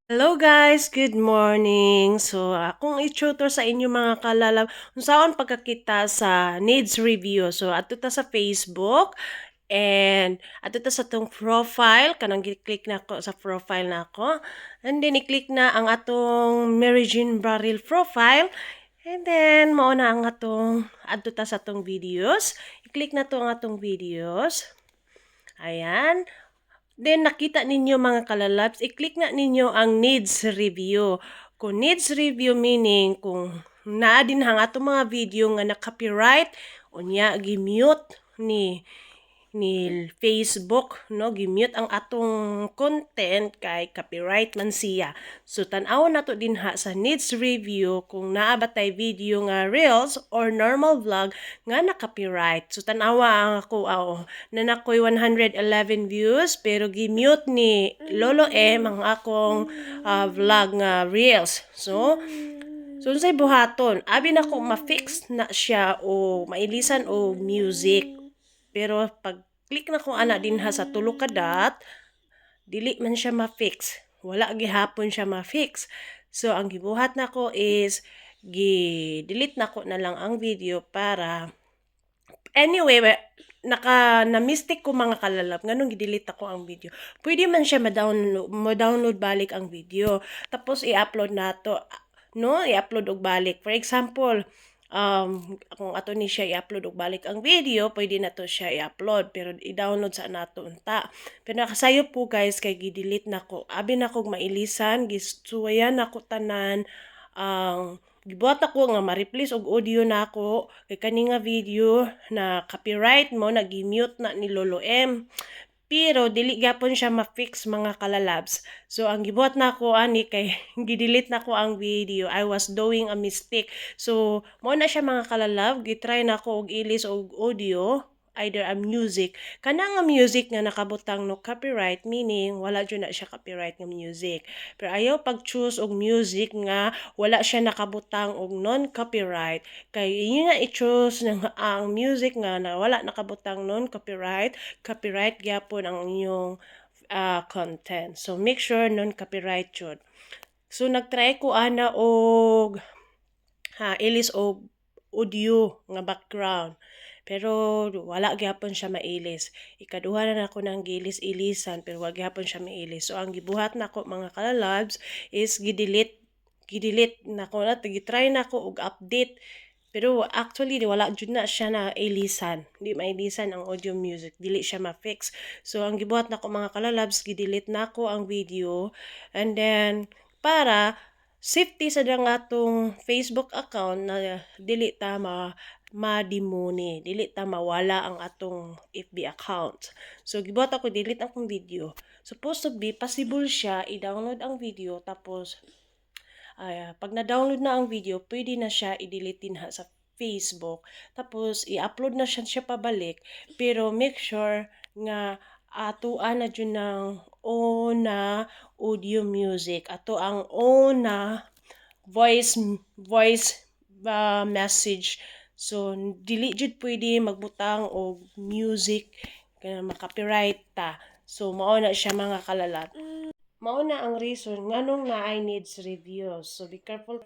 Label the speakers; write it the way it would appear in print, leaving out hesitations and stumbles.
Speaker 1: Hello guys, good morning. So, akong i-tutor sa inyo mga kalalab kung saan pagkakita sa needs review. So, ato ta sa Facebook and ato ta sa tong profile. Kanang i-click na ko sa profile na ako. And then, i-click na ang atong Mary Jean Barril profile. And then, mao na ang atong ato ta sa tong videos. I-click na to ang atong videos. Ayan. Then, nakita ninyo mga kalalabs, i-click na ninyo ang needs review. Kung needs review meaning, kung naa din hang ato mga video nga na copyright, unya, gi-mute ni Facebook, no, gimute ang atong content kay copyright man siya. So tan-aw na to din ha sa needs review kung naa ba tay video nga reels or normal vlog nga na copyright. So tan-awa ang ako na nakoy 111 views pero gimute ni Lolo M ang akong vlog nga reels. So unsay buhaton? Abi na ko ma-fix na siya o mailisan o music. Pero pag click na ko ana din ha sa tulo ka dot, dili man siya ma-fix. Wala gihapon siya ma-fix. So ang gibuhat nako is gi-delete nako na lang ang video para anyway, na-mistake ko mga kalalap nganong gi-delete ako ang video. Pwede man siya ma-download balik ang video. Tapos i-upload nato, no? I-upload og balik. For example, kung ato ni siya i-upload og balik ang video, pwede na to siya i-upload pero i-download sa nato unta. Pero nakasayo po guys kay gi-delete nako. Abi na kog mailisan, gisuwayan nako tanan ang gibuhat ako nga ma-replace og audio nako kay kani nga video na copyright mo nagi-mute na ni Lolo M. Pero dili gyapon siya ma-fix mga kalalabs. So ang gibuhat nako ani kay gi-delete nako ang video. I was doing a mistake. So mo na siya mga kalalab, gitry nako og ilis og audio either a music. Kana nga music nga nakabutang no copyright meaning wala jud na siya copyright nga music. Pero ayaw pag-choose og music nga wala siya nakabutang og non-copyright kay inyo na i-choose ang music nga na wala nakabutang non-copyright, copyright gyapon ang inyong content. So make sure non-copyright jud. So nagtry ko ana og ilis og audio nga background. Pero wala gyapon siya mailis. Ikaduha na nako nang gilis-ilisan pero wag gyapon siya mailis. So ang gibuhat nako mga kalalabs is gidelete nako na gitry nako og update. Pero actually wala jud na siya na ilisan. Di mailisan ang audio music, dili siya ma-fix. So ang gibuhat nako mga kalalabs, gidelete nako ang video and then para safety sa atong Facebook account na dili ta ma-demone, dili ta mawala ang atong FB account. So gibuhat ako delete akong video. Supposed to be possible siya i-download ang video tapos pag na-download na ang video, pwede na siya i-delete din sa Facebook. Tapos i-upload na siya pabalik pero make sure nga atuan na dyan ng na audio music. Ato ang na voice message. So dili jud pwede magbutang og music kaya makapiright ta. So mao na siya mga kalalat. Mao na ang reason nganong na I needs reviews. So be careful.